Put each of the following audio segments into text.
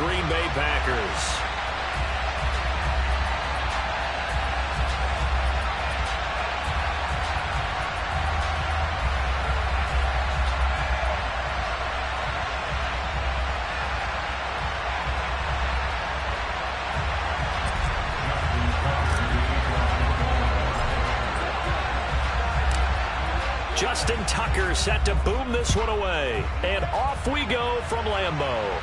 Green Bay Packers. Justin Tucker set to boom this one away. And off we go from Lambeau.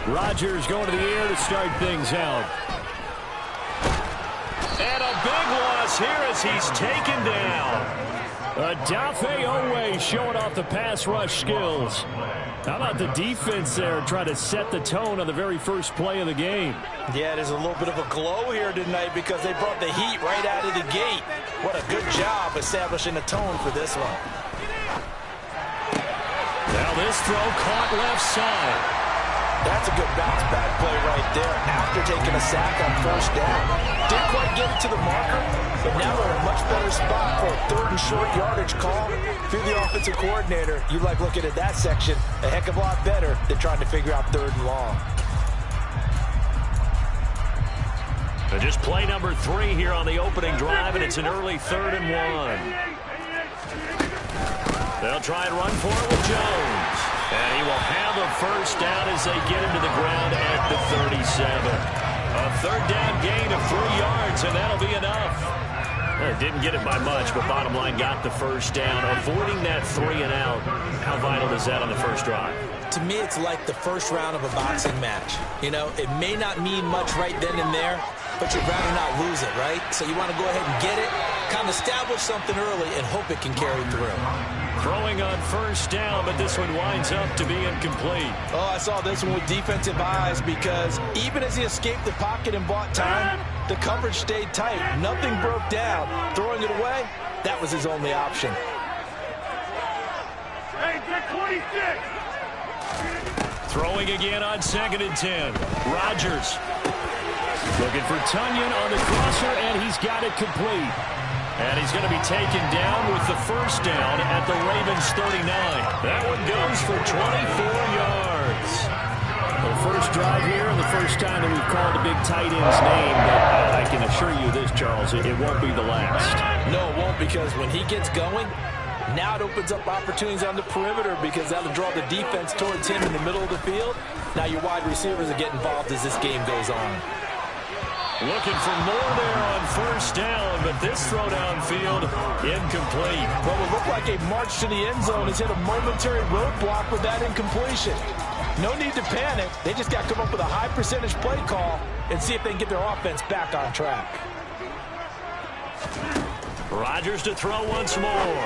Rodgers going to the air to start things out. And a big loss here as he's taken down. Odafe Oweh showing off the pass rush skills. How about the defense there trying to set the tone on the very first play of the game? Yeah, there's a little bit of a glow here tonight because they brought the heat right out of the gate. What a good job establishing a tone for this one. Now this throw caught left side. That's a good bounce-back play right there after taking a sack on first down. Didn't quite get it to the marker, but now they're in a much better spot for a third and short yardage call. If you're the offensive coordinator, you like looking at that section a heck of a lot better than trying to figure out third and long. And just play number 3 here on the opening drive, and it's an early 3rd and 1. They'll try and run for it with Jones. And he will have a first down as they get him to the ground at the 37. A third down gain of 3 yards, and that'll be enough. Didn't get it by much, but bottom line got the first down. Avoiding that 3 and out, how vital is that on the first drive? To me, it's like the first round of a boxing match. You know, it may not mean much right then and there, but you'd rather not lose it, right? So you want to go ahead and get it, kind of establish something early, and hope it can carry through. Throwing on first down, but this one winds up to be incomplete. Oh, I saw this one with defensive eyes because even as he escaped the pocket and bought time, the coverage stayed tight. Nothing broke down. Throwing it away, that was his only option. Hey, get 26! Throwing again on 2nd and 10. Rodgers looking for Tunyon on the crosser, and he's got it complete. And he's going to be taken down with the first down at the Ravens 39. That one goes for 24 yards. The first drive here and the first time that we've called a big tight end's name. But I can assure you this, Charles, it won't be the last. No, it won't, because when he gets going, now it opens up opportunities on the perimeter because that'll draw the defense towards him in the middle of the field. Now your wide receivers will get involved as this game goes on. Looking for more there on first down, but this throw downfield incomplete. What would look like a march to the end zone has hit a momentary roadblock with that incompletion. No need to panic. They just got to come up with a high percentage play call and see if they can get their offense back on track. Rodgers to throw once more.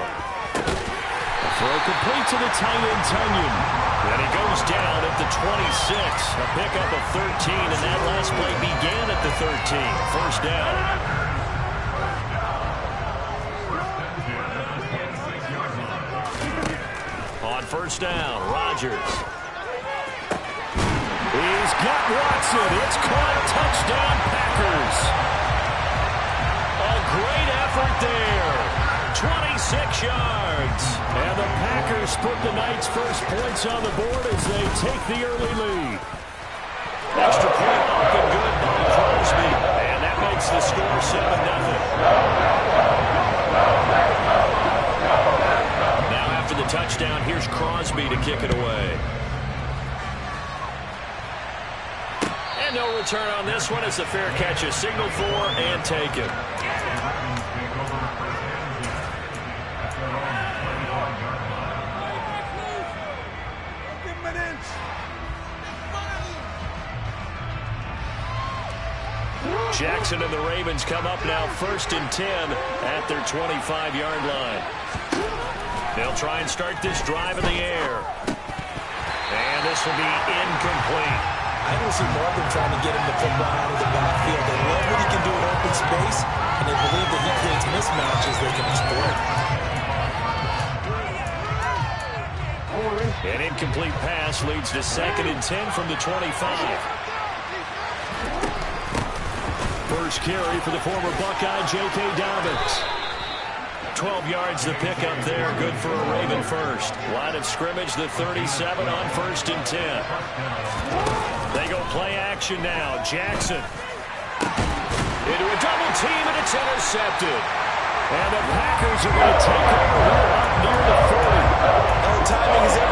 Throw complete to the tight end, Tunyon. And he goes down at the 26. A pickup of 13, and that last play began at the 13. First down. On first down, Rodgers. He's got Watson. It's caught. Touchdown, Packers. A great effort there. 26 yards. And the Packers put the night's first points on the board as they take the early lead. Extra point up and good by Crosby. And that makes the score 7-0. Now after the touchdown, here's Crosby to kick it away. And no return on this one as the fair catch is signaled for and taken. Jackson and the Ravens come up now 1st and 10 at their 25-yard line. They'll try and start this drive in the air. And this will be incomplete. I don't see more than trying to get him the football out of the backfield. They love what he can do in open space, and they believe that he creates mismatches they can exploit. An incomplete pass leads to 2nd and 10 from the 25. First carry for the former Buckeye, J.K. Dobbins. 12 yards the pickup there, good for a Raven first. Line of scrimmage, the 37 on 1st and 10. They go play action now. Jackson into a double team, and it's intercepted. And the Packers are going to take over up near the 40. Oh, timing is in.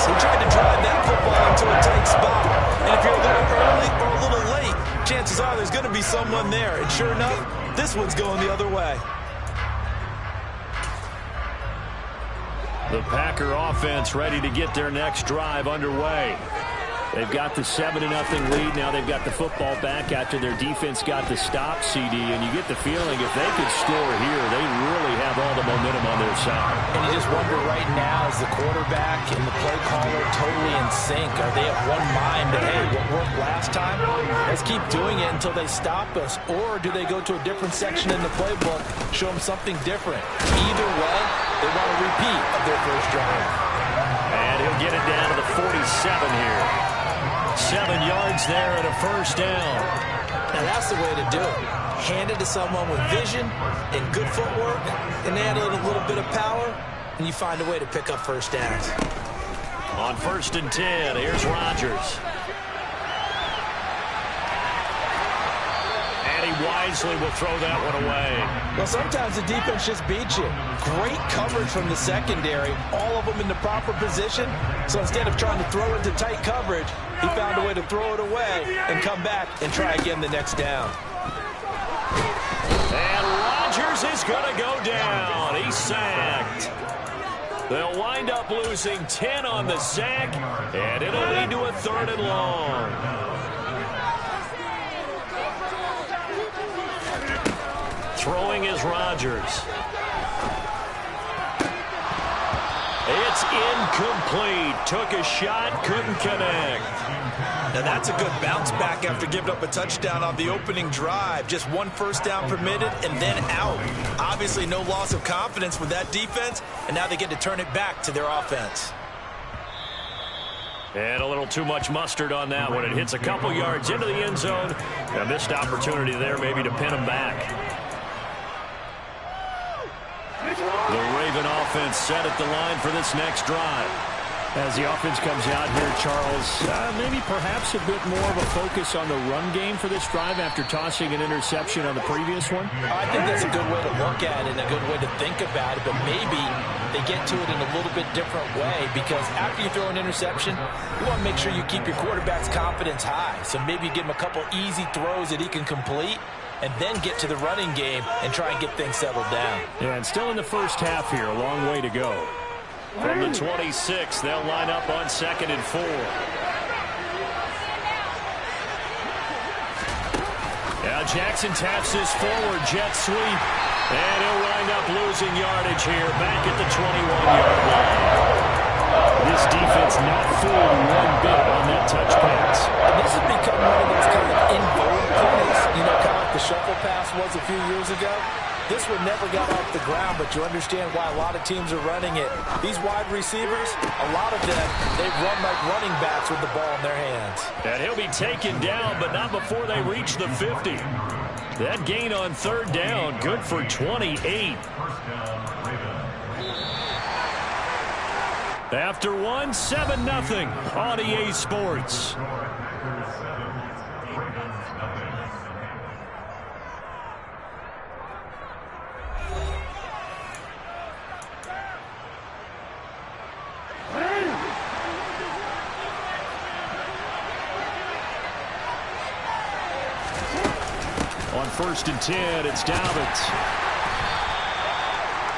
He tried to drive that football into a tight spot. And if you're a little early or a little late, chances are there's going to be someone there. And sure enough, this one's going the other way. The Packer offense ready to get their next drive underway. They've got the 7-0 lead. Now they've got the football back after their defense got the stop, CD. And you get the feeling if they could score here, they really have all the momentum on their side. And you just wonder right now, is the quarterback and the play caller totally in sync? Are they at one mind that, hey, what worked last time? Let's keep doing it until they stop us. Or do they go to a different section in the playbook, show them something different? Either way, they want a repeat of their first drive. And he'll get it down to the 47 here. 7 yards there and a first down. Now that's the way to do it. Hand it to someone with vision and good footwork, and add a little bit of power, and you find a way to pick up first downs. On 1st and 10, here's Rodgers. And he wisely will throw that one away. Well, sometimes the defense just beats you. Great coverage from the secondary, all of them in the proper position. So instead of trying to throw into tight coverage, he found a way to throw it away and come back and try again the next down. And Rodgers is going to go down. He's sacked. They'll wind up losing 10 on the sack, and it'll lead to a 3rd and long. Throwing is Rodgers. It's incomplete. Took a shot, couldn't connect. Now that's a good bounce back after giving up a touchdown on the opening drive. Just one first down permitted and then out. Obviously no loss of confidence with that defense, and now they get to turn it back to their offense. And a little too much mustard on that one. It hits a couple yards into the end zone. A missed opportunity there maybe to pin them back. The Raven offense set at the line for this next drive. As the offense comes out here, Charles, maybe perhaps a bit more of a focus on the run game for this drive after tossing an interception on the previous one? I think that's a good way to look at it and a good way to think about it, but maybe they get to it in a little bit different way, because after you throw an interception, you want to make sure you keep your quarterback's confidence high. So maybe you give him a couple easy throws that he can complete, and then get to the running game and try and get things settled down. Yeah, and still in the first half here, a long way to go. From the 26, they'll line up on 2nd and 4. Now Jackson taps this forward jet sweep, and he'll wind up losing yardage here back at the 21-yard line. This defense not fooled one bit on that touch pass. And this has become one of those kind of in vogue plays, you know, kind of like the shuffle pass was a few years ago. This one never got off the ground, but you understand why a lot of teams are running it. These wide receivers, a lot of them, they run like running backs with the ball in their hands. And he'll be taken down, but not before they reach the 50. That gain on 3rd down, good for 28. After one, 7-0 on EA Sports. On 1st and 10, it's Dobbins.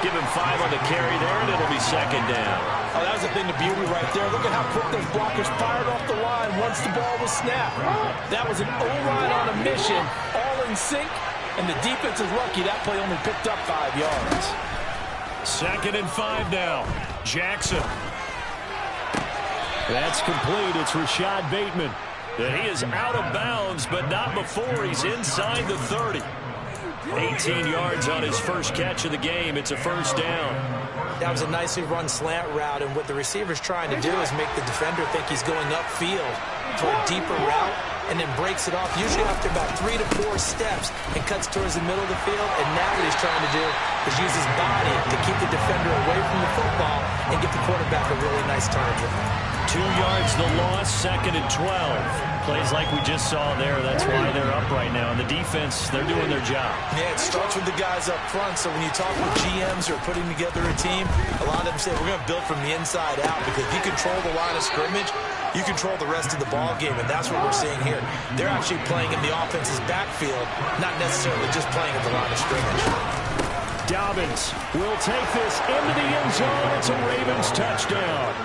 Give him 5 on the carry there, and it'll be 2nd down. Oh, that was a thing of beauty right there. Look at how quick those blockers fired off the line. One once the ball was snapped. That was an O-line on a mission, all in sync, and the defense is lucky that play only picked up 5 yards. 2nd and 5 now. Jackson. That's complete. It's Rashad Bateman. And he is out of bounds, but not before he's inside the 30. 18 yards on his first catch of the game. It's a first down. That was a nicely run slant route, and what the receiver's trying to do is make the defender think he's going upfield for a deeper route, and then breaks it off, usually after about 3 to 4 steps, and cuts towards the middle of the field. And now what he's trying to do is use his body to keep the defender away from the football and get the quarterback a really nice target. 2 yards the loss, 2nd and 12. Plays like we just saw there. That's why they're up right now. And the defense, they're doing their job. Yeah, it starts with the guys up front. So when you talk with GMs who are putting together a team, a lot of them say we're going to build from the inside out, because if you control the line of scrimmage, you control the rest of the ball game, and that's what we're seeing here. They're actually playing in the offense's backfield, not necessarily just playing at the line of scrimmage. Dobbins will take this into the end zone. It's a Ravens touchdown.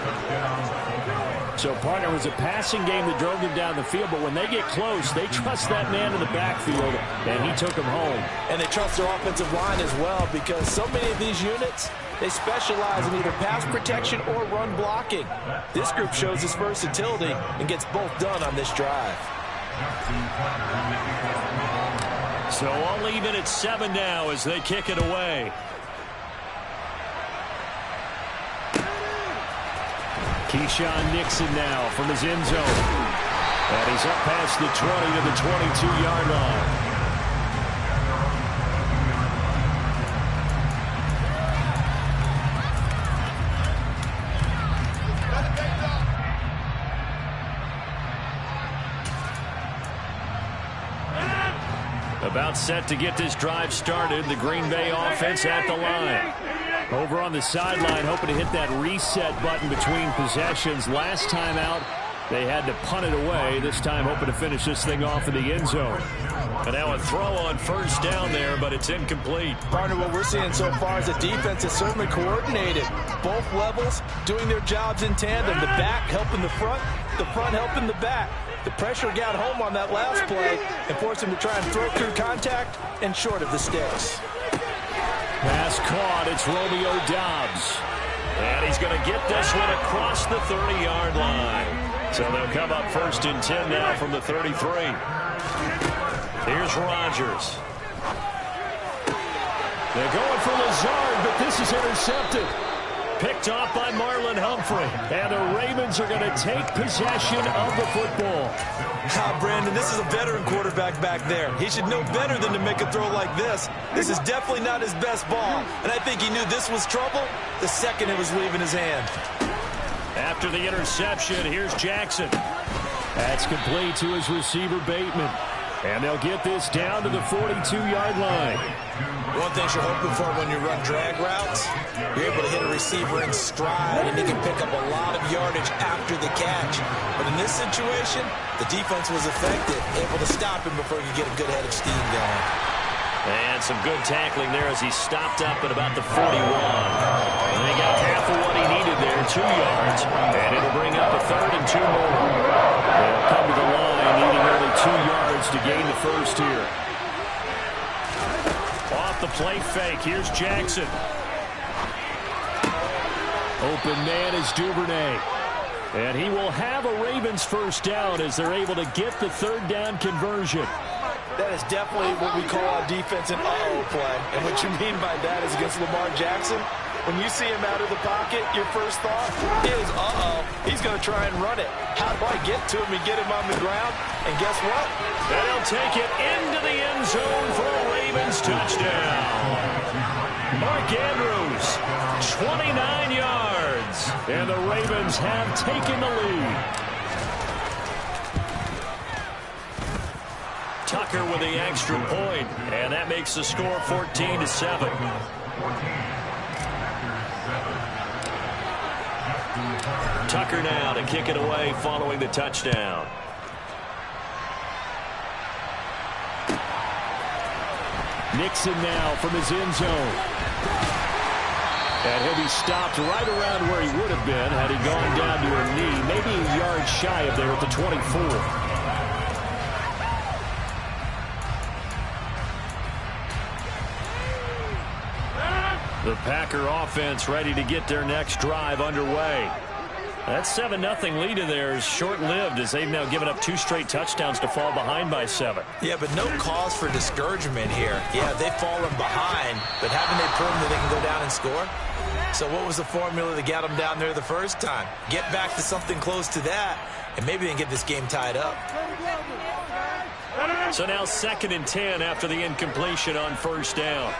So, partner, it was a passing game that drove them down the field, but when they get close, they trust that man in the backfield, and he took him home. And they trust their offensive line as well, because so many of these units, they specialize in either pass protection or run blocking. This group shows its versatility and gets both done on this drive. So all even at 7 now as they kick it away. Keyshawn Nixon now from his end zone. And he's up past the 20 to the 22-yard line. About set to get this drive started. The Green Bay offense at the line. Over on the sideline, hoping to hit that reset button between possessions. Last time out, they had to punt it away. This time, hoping to finish this thing off in the end zone. And now a throw on first down there, but it's incomplete. Partner, what we're seeing so far is the defense is certainly coordinated. Both levels doing their jobs in tandem. The back helping the front helping the back. The pressure got home on that last play and forced him to try and throw through contact and short of the sticks. Pass caught. It's Romeo Doubs. And he's going to get this one across the 30-yard line. So they'll come up 1st and 10 now from the 33. Here's Rodgers. They're going for Lazard, but this is intercepted. Picked off by Marlon Humphrey. And the Ravens are going to take possession of the football. Brandon, this is a veteran quarterback back there. He should know better than to make a throw like this. This is definitely not his best ball. And I think he knew this was trouble the second it was leaving his hand. After the interception, here's Jackson. That's complete to his receiver, Bateman. And they'll get this down to the 42-yard line. One thing you're hoping for when you run drag routes, you're able to hit a receiver in stride, and he can pick up a lot of yardage after the catch. But in this situation, the defense was effective, able to stop him before he could get a good head of steam going. And some good tackling there as he stopped up at about the 41. And he got half of what he needed there, 2 yards. And it'll bring up a 3rd and 2 more. They'll come to the line, needing only 2 yards to gain the first here. Off the play fake, here's Jackson. Open man is Duvernay. And he will have a Ravens first down as they're able to get the 3rd down conversion. That is definitely what we call on defense an uh-oh play. And what you mean by that is against Lamar Jackson, when you see him out of the pocket, your first thought is, uh-oh, he's going to try and run it. How do I get to him and get him on the ground? And guess what? They'll take it into the end zone for a Ravens touchdown. Mark Andrews, 29 yards. And the Ravens have taken the lead. Tucker with the extra point, and that makes the score 14-7. Tucker now to kick it away following the touchdown. Nixon now from his end zone. And he'll be stopped right around where he would have been had he gone down to a knee, maybe a yard shy of there at the 24. The Packer offense ready to get their next drive underway. That 7-0 lead of theirs short-lived as they've now given up 2 straight touchdowns to fall behind by 7. Yeah, but no cause for discouragement here. Yeah, they've fallen behind, but haven't they proven that they can go down and score? So what was the formula that got them down there the first time? Get back to something close to that, and maybe they can get this game tied up. So now 2nd and 10 after the incompletion on 1st down.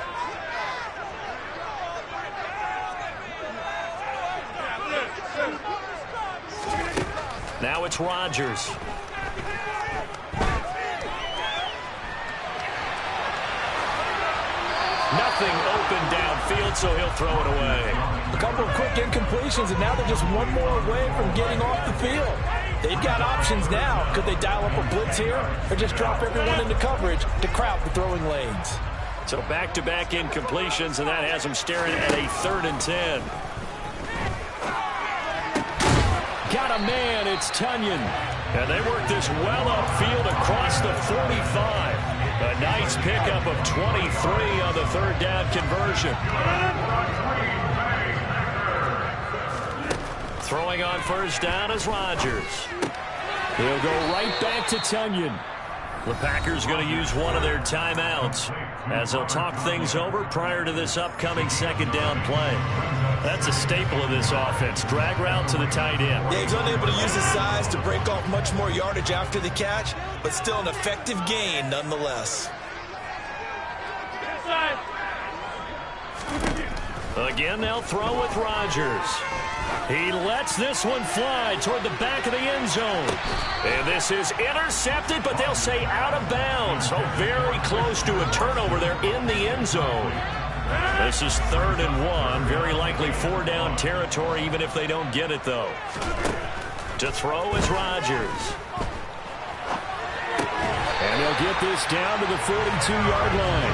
Now it's Rodgers. Nothing open downfield, so he'll throw it away. A couple of quick incompletions, and now they're just one more away from getting off the field. They've got options now. Could they dial up a blitz here or just drop everyone into coverage to crowd the throwing lanes? So back-to-back incompletions, and that has them staring at a 3rd and 10. Got a man, it's Tunyon. And they work this well upfield across the 45. A nice pickup of 23 on the 3rd down conversion. Throwing on 1st down is Rodgers. He'll go right back to Tunyon. The Packers going to use one of their timeouts as they'll talk things over prior to this upcoming 2nd down play. That's a staple of this offense. Drag route to the tight end. Yeah, he's unable to use his size to break off much more yardage after the catch, but still an effective gain nonetheless. Again, they'll throw with Rodgers. He lets this one fly toward the back of the end zone. And this is intercepted, but they'll say out of bounds. So very close to a turnover there in the end zone. This is 3rd and 1. Very likely 4-down territory, even if they don't get it, though. To throw is Rodgers. And they'll get this down to the 42-yard line.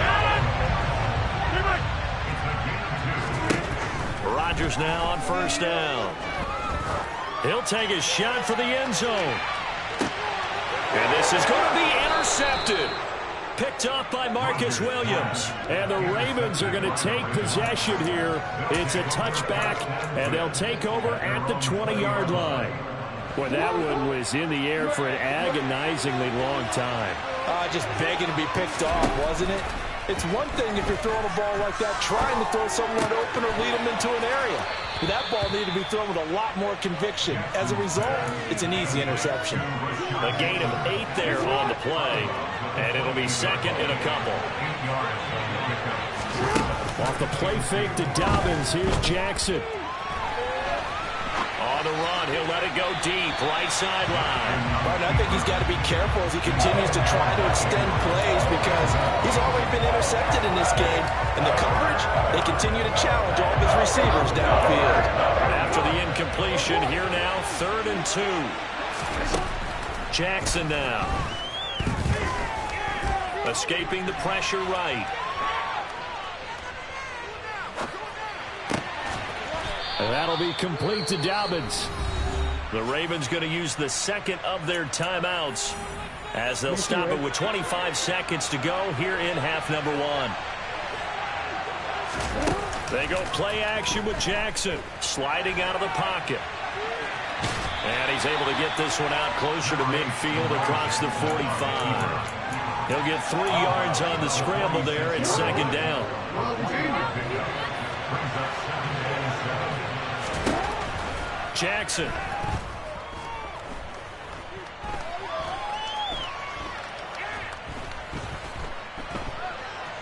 Rodgers now on 1st down. He'll take a shot for the end zone. And this is going to be intercepted. Picked off by Marcus Williams. And the Ravens are going to take possession here. It's a touchback, and they'll take over at the 20-yard line. Boy, that one was in the air for an agonizingly long time. Just begging to be picked off, wasn't it? It's one thing if you're throwing a ball like that, trying to throw someone open or lead them into an area. But that ball needed to be thrown with a lot more conviction. As a result, it's an easy interception. A gain of 8 there on the play, and it'll be 2nd and a couple. Off the play fake to Dobbins, here's Jackson. On the run, he'll let it go deep, right sideline. Right, I think he's got to be careful as he continues to try to extend plays because he's already been intercepted in this game. And the coverage, they continue to challenge all of his receivers downfield. After the incompletion, here now, 3rd and 2. Jackson now. Escaping the pressure right. And that'll be complete to Dobbins. The Ravens going to use the 2nd of their timeouts as they'll stop it with 25 seconds to go here in half number 1. They go play action with Jackson, sliding out of the pocket. And he's able to get this one out closer to midfield across the 45. He'll get 3 yards on the scramble there at 2nd down. Jackson.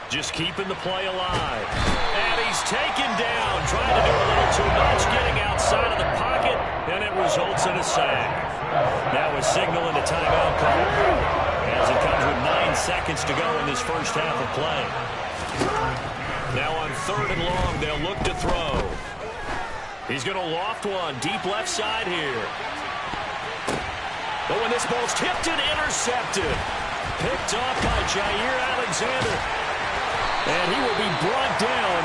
Just keeping the play alive. And he's taken down, trying to do a little too much, getting outside of the pocket, and it results in a sack. Now a signal in the timeout call as it comes with 9 seconds to go in this first half of play. Now on 3rd and long, they'll look to throw. He's going to loft one, deep left side here. But when this ball's tipped and intercepted, picked off by Jair Alexander. And he will be brought down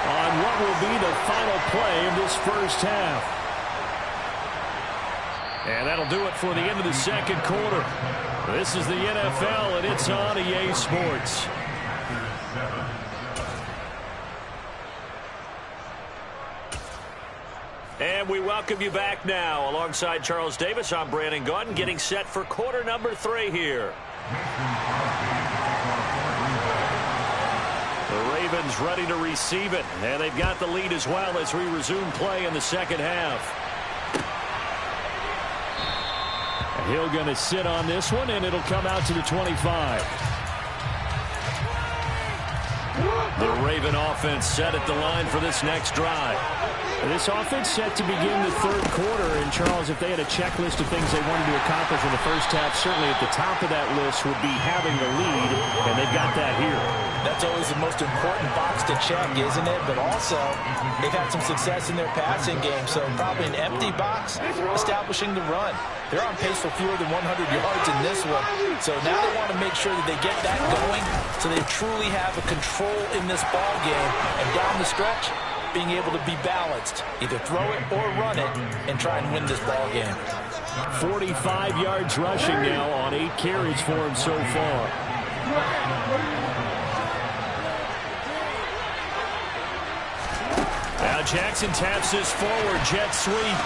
on what will be the final play of this first half. And that'll do it for the end of the second quarter. This is the NFL, and it's on EA Sports. And we welcome you back now. Alongside Charles Davis, I'm Brandon Gaudin, getting set for quarter number 3 here. The Ravens ready to receive it, and they've got the lead as well as we resume play in the second half. Hill going to sit on this one, and it'll come out to the 25. The Raven offense set at the line for this next drive. This offense set to begin the third quarter. And, Charles, if they had a checklist of things they wanted to accomplish in the first half, certainly at the top of that list would be having the lead, and they've got that here. That's always the most important box to check, isn't it? But also, they've had some success in their passing game, so probably an empty box establishing the run. They're on pace for fewer than 100 yards in this one. So now they want to make sure that they get that going so they truly have a control in this ball game. And down the stretch, being able to be balanced. Either throw it or run it and try and win this ball game. 45 yards rushing now on 8 carries for him so far. Now Jackson taps this forward, jet sweep.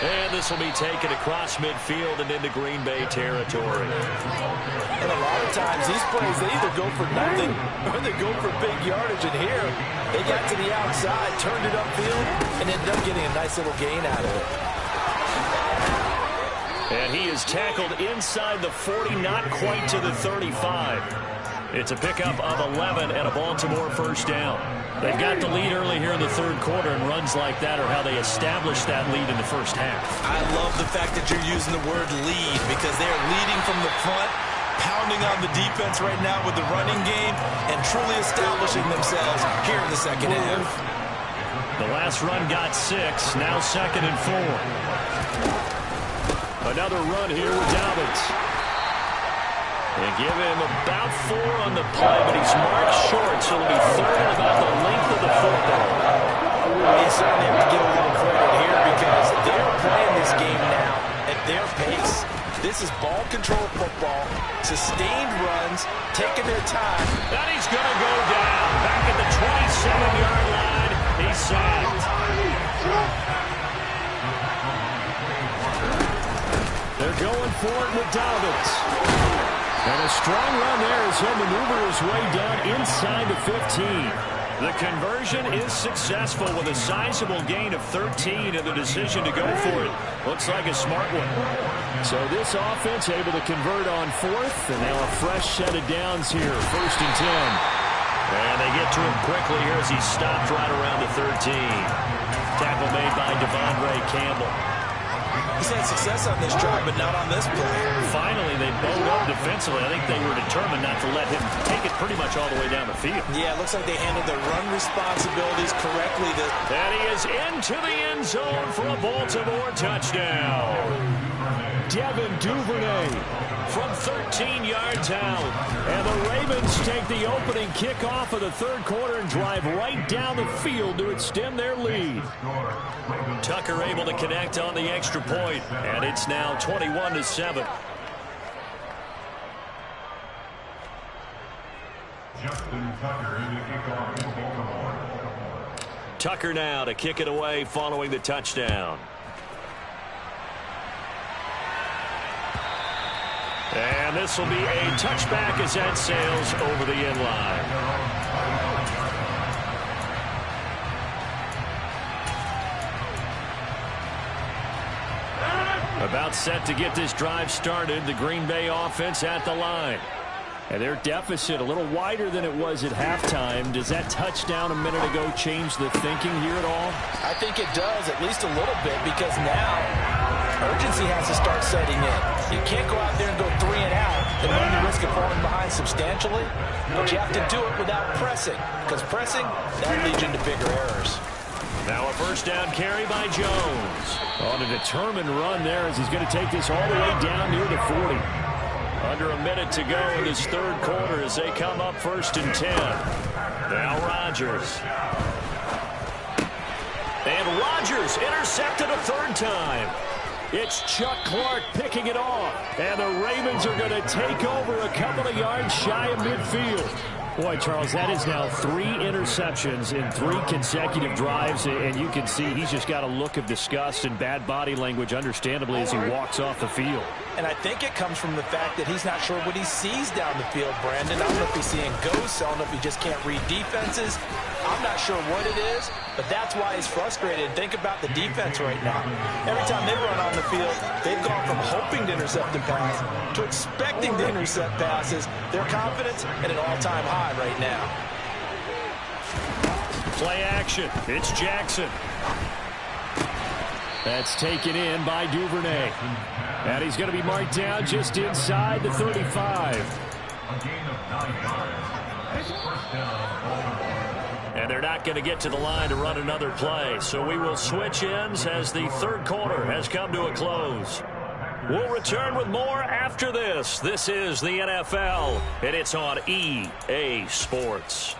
And this will be taken across midfield and into Green Bay territory. And a lot of times these plays, they either go for nothing or they go for big yardage. And here, they got to the outside, turned it upfield, and ended up getting a nice little gain out of it. And he is tackled inside the 40, not quite to the 35. It's a pickup of 11 and a Baltimore first down. They've got the lead early here in the third quarter, and runs like that are how they establish that lead in the first half. I love the fact that you're using the word lead because they're leading from the front, pounding on the defense right now with the running game, and truly establishing themselves here in the second half. The last run got 6, now 2nd and 4. Another run here with Dobbins. They give him about 4 on the play, but he's marked short, so it'll be 3rd about the length of the football. They certainly have to give a little credit here because they're playing this game now at their pace. This is ball control football, sustained runs, taking their time. And he's going to go down. Back at the 27-yard line, he's sacked. They're going for it with Dobbins. And a strong run there as he'll maneuver his way down inside the 15. The conversion is successful with a sizable gain of 13, and the decision to go for it looks like a smart one. So this offense able to convert on 4th, and now a fresh set of downs here, 1st and 10. And they get to him quickly here as he stopped right around the 13. Tackle made by Devondre Campbell. He's had success on this drive, but not on this play. Finally, they bowed up defensively. I think they were determined not to let him take it pretty much all the way down the field. Yeah, it looks like they handled their run responsibilities correctly. And he is into the end zone for a Baltimore touchdown. Devin Duvernay from 13 yards out. And the Ravens take the opening kickoff of the third quarter and drive right down the field to extend their lead. Tucker able to connect on the extra point, and it's now 21-7. Tucker now to kick it away following the touchdown. And this will be a touchback as that sails over the end line. About set to get this drive started, the Green Bay offense at the line. And their deficit a little wider than it was at halftime. Does that touchdown a minute ago change the thinking here at all? I think it does, at least a little bit, because now urgency has to start setting in. You can't go out there and go 3 and out and run the risk of falling behind substantially, but you have to do it without pressing, because pressing, that leads into bigger errors. Now a first down carry by Jones. On a determined run there as he's going to take this all the way down near the 40. Under a minute to go in this third quarter as they come up 1st and 10. Now Rodgers. And Rodgers intercepted a third time. It's Chuck Clark picking it off. And the Ravens are going to take over a couple of yards shy of midfield. Boy, Charles, that is now 3 interceptions in 3 consecutive drives, and you can see he's just got a look of disgust and bad body language, understandably, as he walks off the field. And I think it comes from the fact that he's not sure what he sees down the field, Brandon. I don't know if he's seeing ghosts. I don't know if he just can't read defenses. I'm not sure what it is, but that's why he's frustrated. Think about the defense right now. Every time they run on the field, they've gone from hoping to intercept a pass to expecting to intercept passes. Their confidence at an all-time high right now. Play action. It's Jackson. That's taken in by Duvernay. And he's going to be marked down just inside the 35. And they're not going to get to the line to run another play. So we will switch ends as the third quarter has come to a close. We'll return with more after this. This is the NFL, and it's on EA Sports.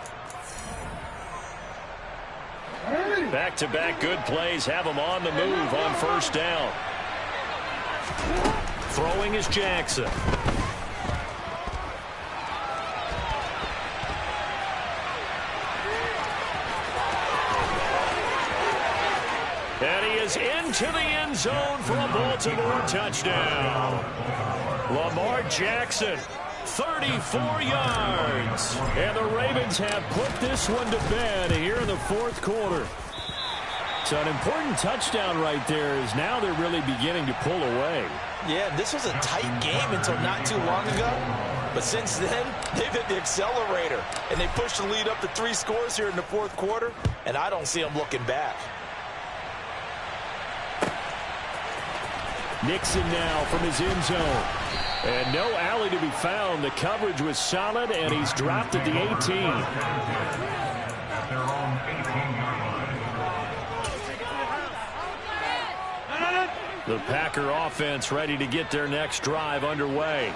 Back-to-back good plays have them on the move on 1st down. Throwing is Jackson. And he is into the end zone for a Baltimore touchdown. Lamar Jackson, 34 yards. And the Ravens have put this one to bed here in the 4th quarter. So an important touchdown right there is now they're really beginning to pull away. Yeah, this was a tight game until not too long ago. But since then, they've hit the accelerator. And they pushed the lead up to 3 scores here in the 4th quarter. And I don't see them looking back. Nixon now from his end zone. And no alley to be found. The coverage was solid, and he's dropped at the 18. The Packer offense ready to get their next drive underway.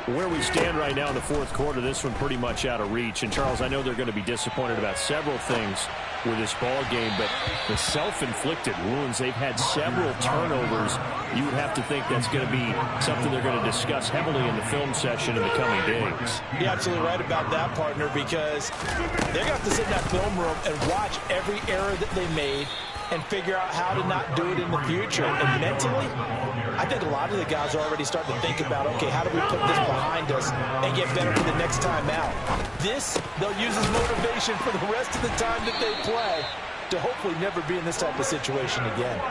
Where we stand right now in the 4th quarter, this one pretty much out of reach. And, Charles, I know they're going to be disappointed about several things with this ball game, but the self-inflicted wounds, they've had several turnovers. You would have to think that's going to be something they're going to discuss heavily in the film session in the coming days. You're absolutely right about that, partner, because they're going to have to sit in that film room and watch every error that they made and figure out how to not do it in the future. And mentally, I think a lot of the guys are already starting to think about, okay, how do we put this behind us and get better for the next time out? This, they'll use as motivation for the rest of the time that they play to hopefully never be in this type of situation again.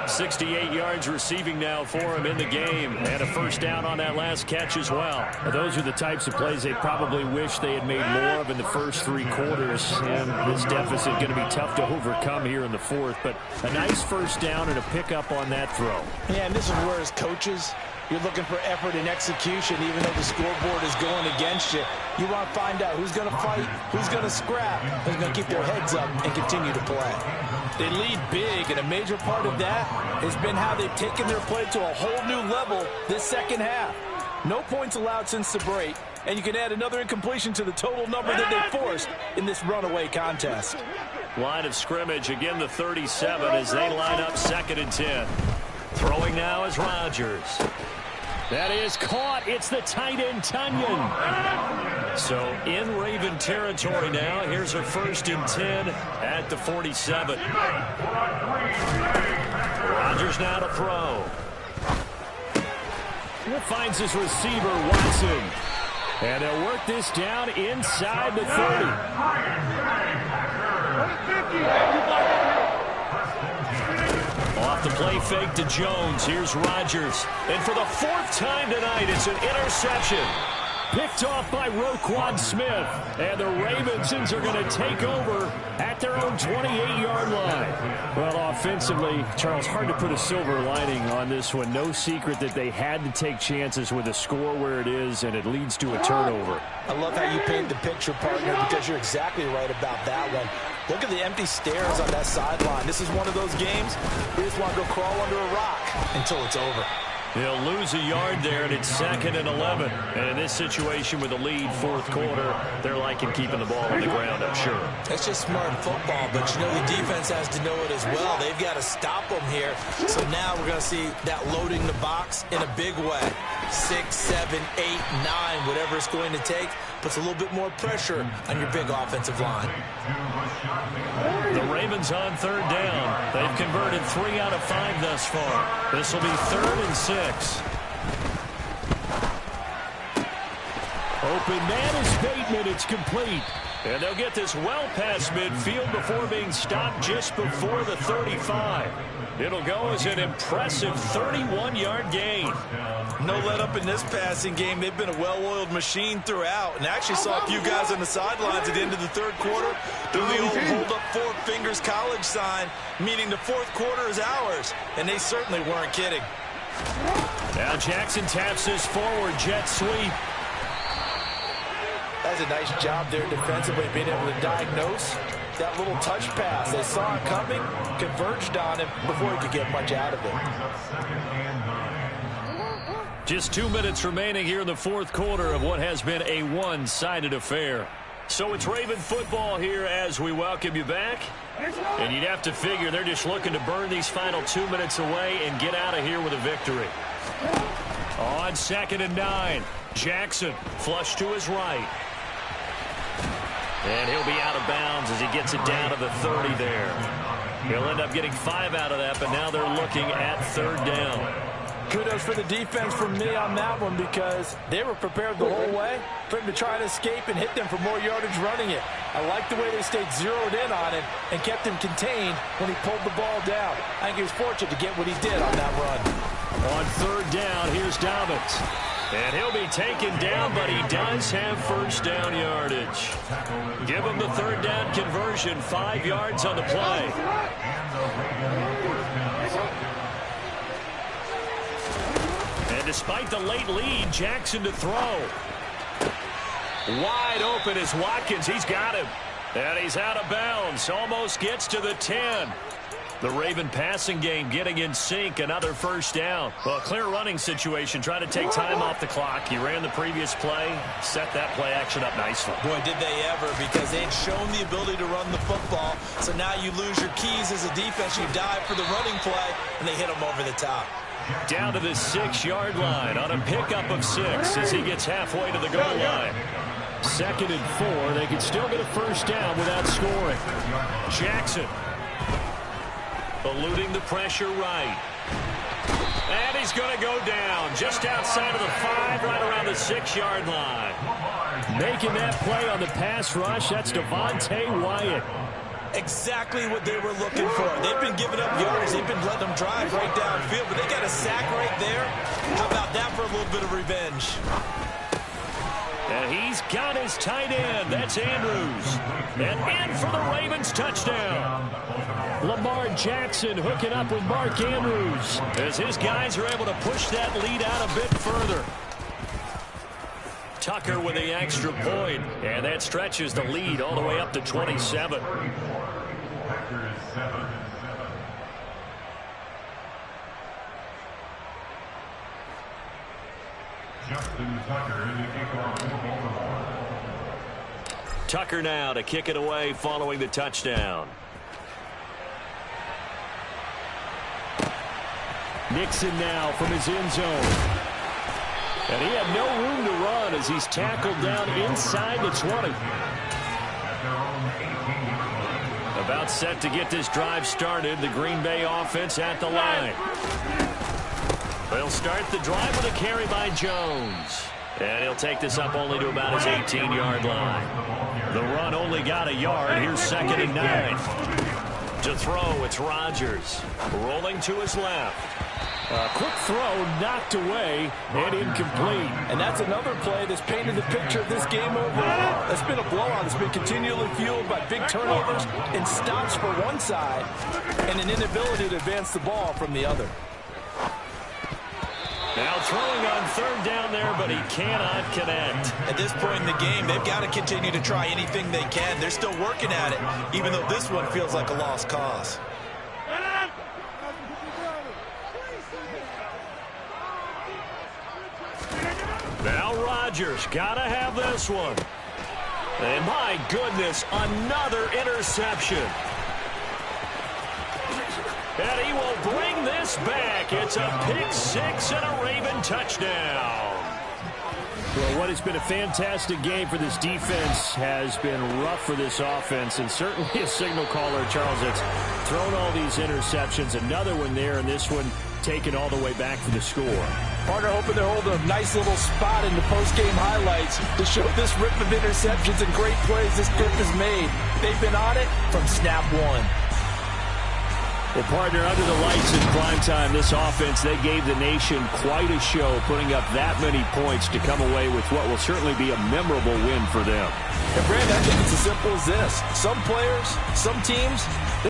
68 yards receiving now for him in the game, and a 1st down on that last catch as well. Those are the types of plays they probably wish they had made more of in the first 3 quarters, and this deficit going to be tough to overcome here in the 4th, but a nice 1st down and a pickup on that throw. Yeah, and this is where, as coaches, you're looking for effort and execution, even though the scoreboard is going against you. You want to find out who's going to fight, who's going to scrap, who's going to keep their heads up and continue to play. They lead big, and a major part of that has been how they've taken their play to a whole new level this 2nd half. No points allowed since the break, and you can add another incompletion to the total number that they forced in this runaway contest. Line of scrimmage, again the 37 as they line up 2nd and 10. Throwing now is Rodgers. That is caught. It's the tight end, Tunyon. So in Raven territory now. Here's a 1st and 10 at the 47. Rodgers now to throw. Finds his receiver, Watson. And they'll work this down inside the 30. Off the play fake to Jones. Here's Rodgers. And for the 4th time tonight, it's an interception. Picked off by Roquan Smith. And the Ravensons are going to take over at their own 28-yard line. Well, offensively, Charles, hard to put a silver lining on this one. No secret that they had to take chances with a score where it is, and it leads to a turnover. I love how you paint the picture, partner, because you're exactly right about that one. Look at the empty stares on that sideline. This is one of those games you just want to go crawl under a rock until it's over. He'll lose a yard there, and it's 2nd and 11. And in this situation with a lead, fourth quarter, they're liking keeping the ball on the ground, I'm sure. It's just smart football, but you know the defense has to know it as well. They've got to stop them here. So now we're going to see that loading the box in a big way. 6, 7, 8, 9, whatever it's going to take, puts a little bit more pressure on your big offensive line. The Ravens on 3rd down. They've converted 3 out of 5 thus far. This will be 3rd and 6. Open man is Bateman. It's complete. And they'll get this well past midfield before being stopped just before the 35. It'll go as an impressive 31-yard gain. No let up in this passing game. They've been a well-oiled machine throughout, and actually saw a few guys on the sidelines at the end of the 3rd quarter do the old hold up 4 fingers college sign, meaning the 4th quarter is ours, and they certainly weren't kidding. Now Jackson taps this forward jet sweep. That's a nice job there defensively, being able to diagnose that little touch pass. They saw it coming, converged on him before he could get much out of it. Just 2 minutes remaining here in the 4th quarter of what has been a one-sided affair. So it's Raven football here as we welcome you back. And you'd have to figure they're just looking to burn these final 2 minutes away and get out of here with a victory. On 2nd and 9, Jackson flush to his right. And he'll be out of bounds as he gets it down to the 30 there. He'll end up getting 5 out of that, but now they're looking at 3rd down. Kudos for the defense from me on that one, because they were prepared the whole way for him to try to escape and hit them for more yardage running it. I like the way they stayed zeroed in on it and kept him contained when he pulled the ball down. I think he was fortunate to get what he did on that run. On 3rd down, here's Dobbins. And he'll be taken down, but he does have 1st down yardage. Give him the 3rd down conversion, 5 yards on the play. And despite the late lead, Jackson to throw. Wide open is Watkins. He's got him. And he's out of bounds. Almost gets to the 10. The Raven passing game getting in sync. Another 1st down. Well, a clear running situation. Trying to take time off the clock. He ran the previous play. Set that play action up nicely. Boy, did they ever, because they'd shown the ability to run the football. So now you lose your keys as a defense. You dive for the running play, and they hit him over the top. Down to the 6-yard line on a pickup of 6 as he gets halfway to the goal line. 2nd and 4. They can still get a 1st down without scoring. Jackson eluding the pressure right. And he's going to go down just outside of the 5, right around the 6-yard line. Making that play on the pass rush, that's Devontae Wyatt. Exactly what they were looking for. They've been giving up yards. They've been letting them drive right downfield, but they got a sack right there. How about that for a little bit of revenge? And he's got his tight end. That's Andrews. And in for the Ravens touchdown. Lamar Jackson hooking up with Mark Andrews as his guys are able to push that lead out a bit further. Tucker with the extra point, and that stretches the lead all the way up to 27. Tucker now to kick it away following the touchdown. Nixon now from his end zone. And he had no room to run as he's tackled down inside the 20. About set to get this drive started. The Green Bay offense at the line. They'll start the drive with a carry by Jones. And he'll take this up only to about his 18-yard line. The run only got a yard. Here's 2nd and 9. To throw, it's Rodgers. Rolling to his left. A quick throw knocked away and incomplete. And that's another play that's painted the picture of this game overall. It's been a blowout. It's been continually fueled by big turnovers and stops for one side and an inability to advance the ball from the other. Now throwing on 3rd down there, but he cannot connect. At this point in the game, they've got to continue to try anything they can. They're still working at it, even though this one feels like a lost cause. Now Rodgers got to have this one. And my goodness, another interception. And he will bring this back. It's a pick six and a Raven touchdown. Well, what has been a fantastic game for this defense has been rough for this offense, and certainly a signal caller, Charles, that's thrown all these interceptions. Another one there, and this one taken all the way back for the score. Partner hoping they're holding a nice little spot in the post-game highlights to show this rip of interceptions and great plays this group has made. They've been on it from snap one. Well, partner, under the lights in prime time, this offense, they gave the nation quite a show, putting up that many points to come away with what will certainly be a memorable win for them. And, Brandon, I think it's as simple as this. Some players, some teams,